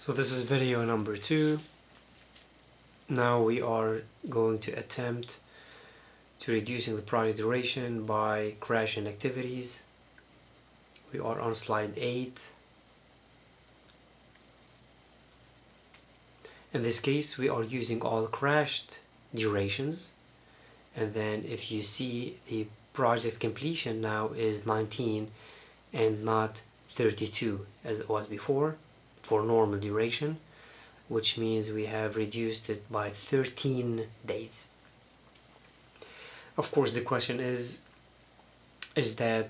So this is video number 2. Now we are going to attempt to reducing the project duration by crashing activities. We are on slide 8. In this case we are using all crashed durations, and then if you see the project completion now is 19 and not 32 as it was before for normal duration, which means we have reduced it by 13 days. Of course the question is that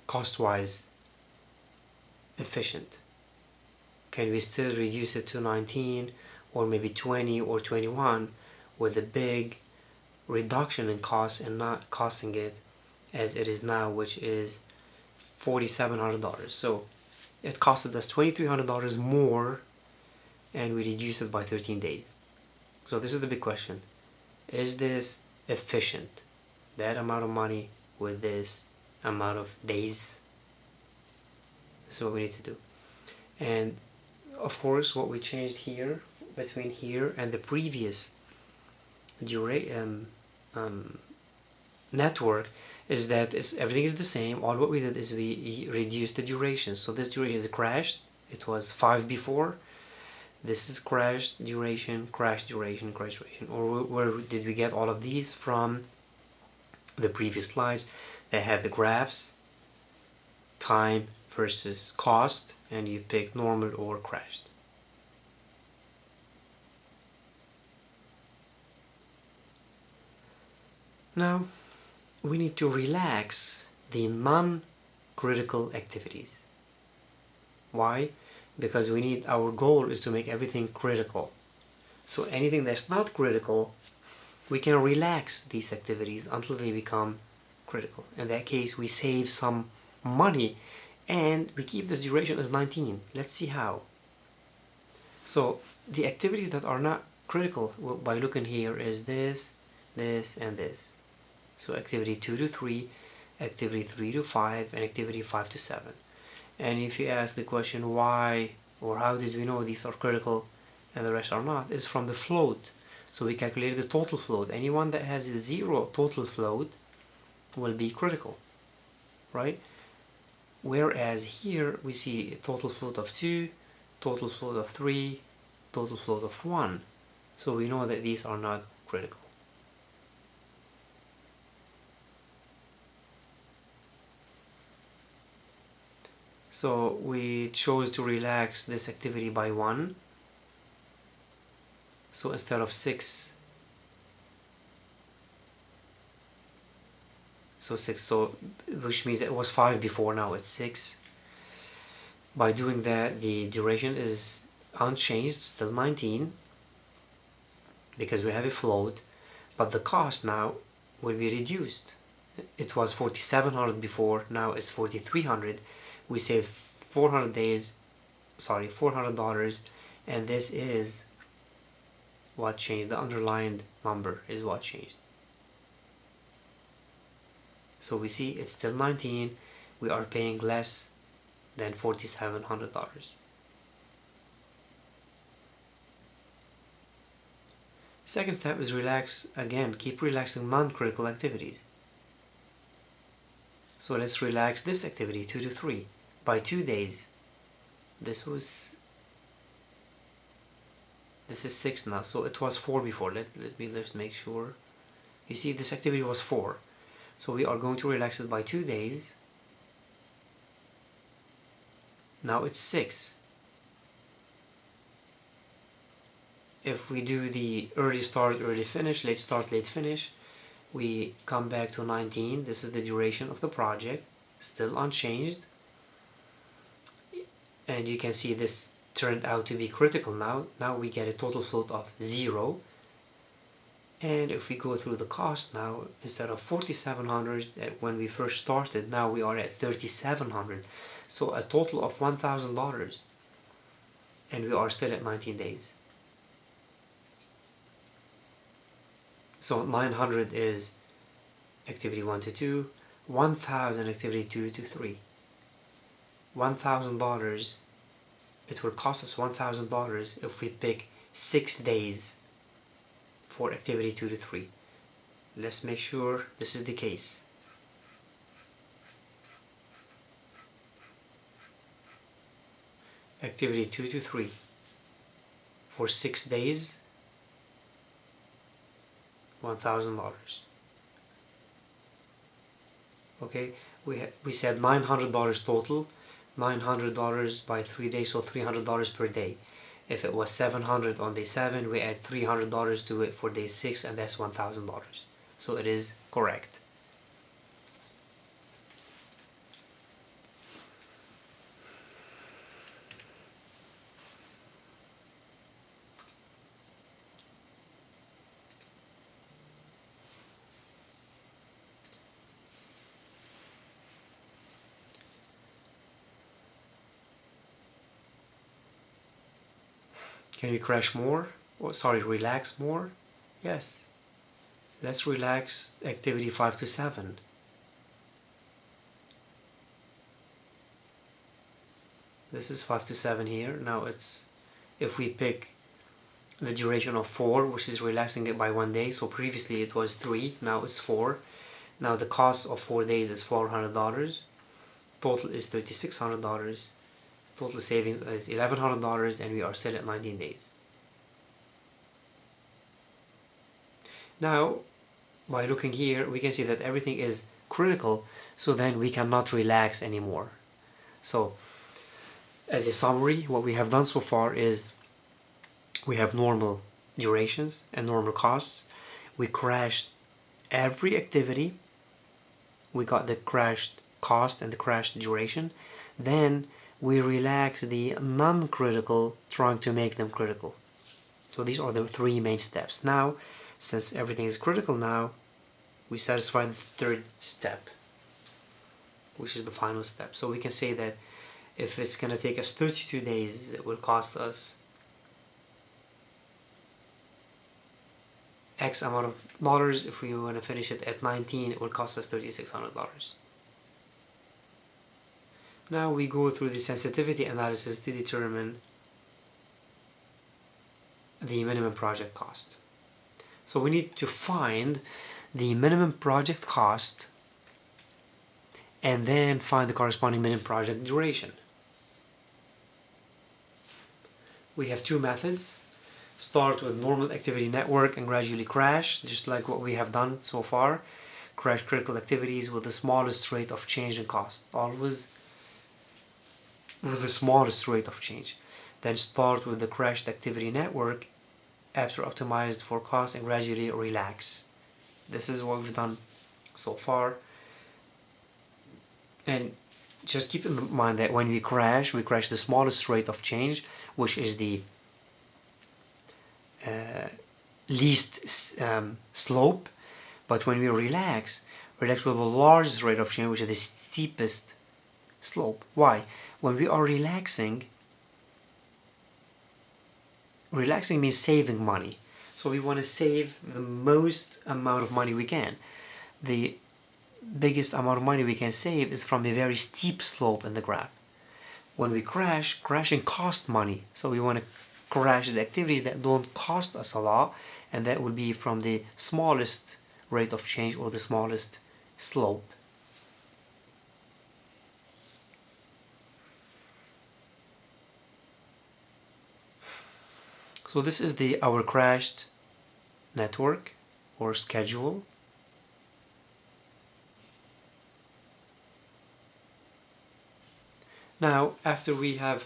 cost-wise efficient? Can we still reduce it to 19 or maybe 20 or 21 with a big reduction in cost and not costing it as it is now, which is $4,700? So it costed us $2,300 more and we reduced it by 13 days. So this is the big question. Is this efficient? That amount of money with this amount of days? This is what we need to do. And of course what we changed here between here and the previous network is that everything is the same. All what we did is we reduced the duration. So this duration is crashed. It was 5 before. This is crashed duration, crash duration, crash duration. Or where did we get all of these from? The previous slides. They had the graphs, time versus cost, and you pick normal or crashed. Now we need to relax the non-critical activities. Why? Because we need, our goal is to make everything critical. So anything that's not critical, we can relax these activities until they become critical. In that case we save some money and we keep this duration as 19. Let's see how. So the activities that are not critical, by looking here, is this, this, and this. So activity 2 to 3, activity 3 to 5, and activity 5 to 7. And if you ask the question why or how did we know these are critical and the rest are not, is from the float. So we calculated the total float. Anyone that has a 0 total float will be critical, right? Whereas here we see a total float of 2, total float of 3, total float of 1. So we know that these are not critical. So we chose to relax this activity by 1. So instead of 6, so 6, so which means it was 5 before, now it's 6. By doing that, the duration is unchanged, still 19, because we have a float, but the cost now will be reduced. It was $4,700 before, now it's $4,300. We saved $400, and this is what changed. The underlined number is what changed. So we see it's still 19. We are paying less than $4,700. Second step is relax again. Keep relaxing non-critical activities. So let's relax this activity 2 to 3 by 2 days. This is 6 now, so it was 4 before. Let's make sure. You see, this activity was 4, so we are going to relax it by 2 days. Now it's 6. If we do the early start, early finish, late start, late finish, we come back to 19. This is the duration of the project, still unchanged. And you can see this turned out to be critical now. Now we get a total float of 0. And if we go through the cost now, instead of $4,700 when we first started, now we are at $3,700. So a total of $1,000. And we are still at 19 days. So 900 is activity 1 to 2, 1000 activity 2 to 3. $1,000. It will cost us $1,000 if we pick 6 days for activity 2 to 3. Let's make sure this is the case. Activity 2 to 3 for 6 days, $1,000. Okay, we said $900 total, $900 by 3 days, so $300 per day. If it was $700 on day 7, we add $300 to it for day 6, and that's $1,000. So it is correct. Can we crash more? Oh, sorry, relax more? Yes. Let's relax activity 5 to 7. This is 5 to 7 here. Now it's, if we pick the duration of 4, which is relaxing it by 1 day, so previously it was 3, now it's 4. Now the cost of 4 days is $400. Total is $3,600. Total savings is $1,100, and we are still at 19 days. Now, by looking here, we can see that everything is critical, so then we cannot relax anymore. So, as a summary, what we have done so far is we have normal durations and normal costs. We crashed every activity. We got the crashed cost and the crashed duration. Then we relax the non-critical, trying to make them critical. So these are the 3 main steps. Now, since everything is critical now, we satisfy the 3rd step, which is the final step. So we can say that if it's going to take us 32 days, it will cost us X amount of dollars. If we want to finish it at 19, it will cost us $3,600. Now we go through the sensitivity analysis to determine the minimum project cost. So we need to find the minimum project cost and then find the corresponding minimum project duration. We have 2 methods. Start with normal activity network and gradually crash, just like what we have done so far. Crash critical activities with the smallest rate of change in cost. Always with the smallest rate of change. Then start with the crashed activity network after optimized for cost and gradually relax. This is what we've done so far. And just keep in mind that when we crash the smallest rate of change, which is the least slope. But when we relax with the largest rate of change, which is the steepest slope. Why? When we are relaxing means saving money. So we want to save the most amount of money we can. The biggest amount of money we can save is from a very steep slope in the graph. When we crashing costs money. So we want to crash the activities that don't cost us a lot, and that will be from the smallest rate of change or the smallest slope. So this is our crashed network or schedule. Now, after we have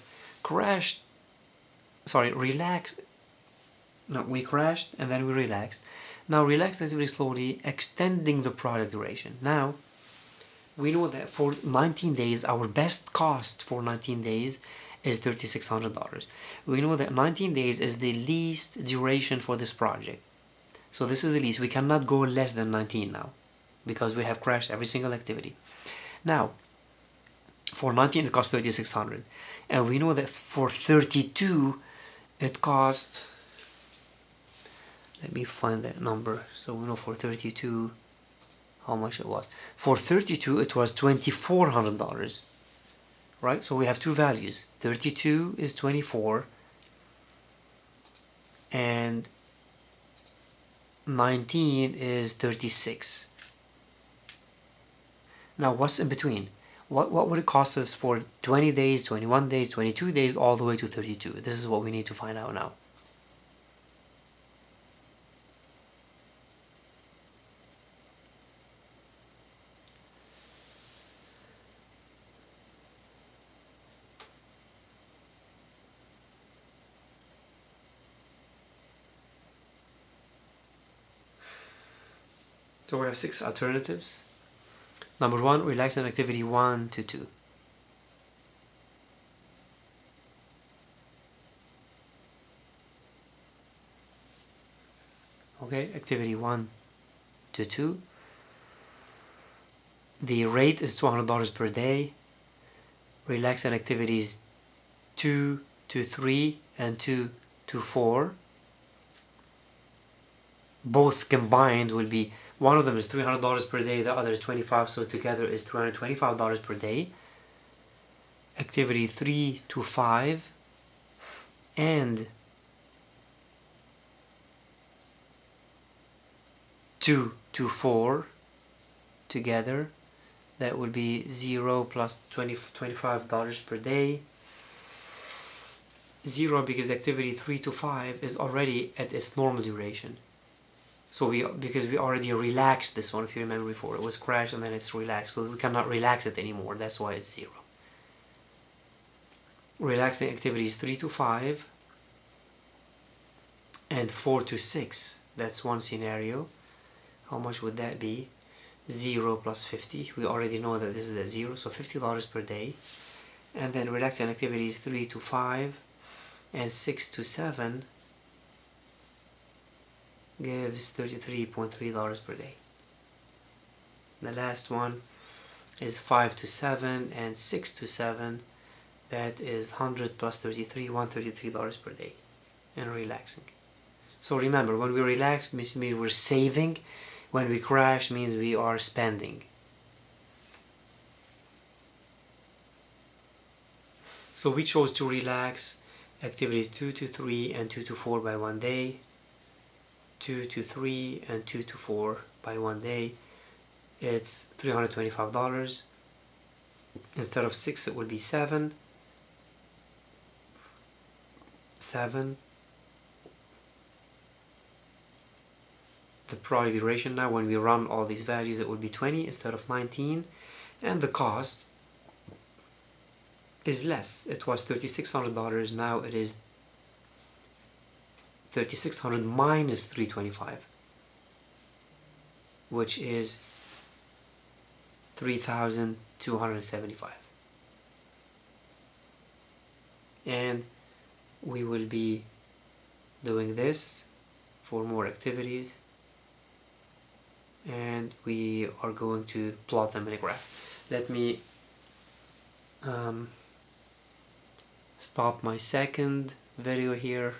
relaxed. No, we crashed and then we relaxed. Now relax very slowly, extending the project duration. Now, we know that for 19 days, our best cost for 19 days is $3,600. We know that 19 days is the least duration for this project. So this is the least. We cannot go less than 19 now, because we have crashed every single activity. Now, for 19 it costs $3,600, and we know that for 32 it costs, let me find that number, so we know for 32 how much it was. For 32 it was $2,400. right? So we have two values. 32 is 24 and 19 is 36. Now what's in between? What would it cost us for 20 days, 21 days, 22 days, all the way to 32? This is what we need to find out now. So we have 6 alternatives. Number 1, relaxing activity 1 to 2. Okay, activity 1 to 2. The rate is $200 per day. Relaxing activities 2 to 3 and 2 to 4. Both combined will be, one of them is $300 per day, the other is $25, so together is $325 per day. Activity 3 to 5 and 2 to 4 together, that will be 0 plus $25 per day. 0 because activity 3 to 5 is already at its normal duration. So because we already relaxed this one, if you remember before, it was crashed and then it's relaxed, so we cannot relax it anymore, that's why it's 0. Relaxing activities 3 to 5 and 4 to 6, that's one scenario. How much would that be? 0 plus 50, we already know that this is at 0, so $50 per day. And then relaxing activities 3 to 5 and 6 to 7 gives $33.3 per day. The last one is 5 to 7 and 6 to 7, that is 100 plus 33, $133 per day, and relaxing. So remember, when we relax means we're saving, when we crash means we are spending. So we chose to relax activities 2 to 3 and 2 to 4 by 1 day, 2 to 3 and 2 to 4 by 1 day. It's $325. Instead of 6 it would be 7. The product duration now, when we run all these values, it would be 20 instead of 19, and the cost is less. It was $3,600, now it is $3,600 minus $325, which is $3,275. And we will be doing this for more activities, and we are going to plot them in a graph. Let me stop my second video here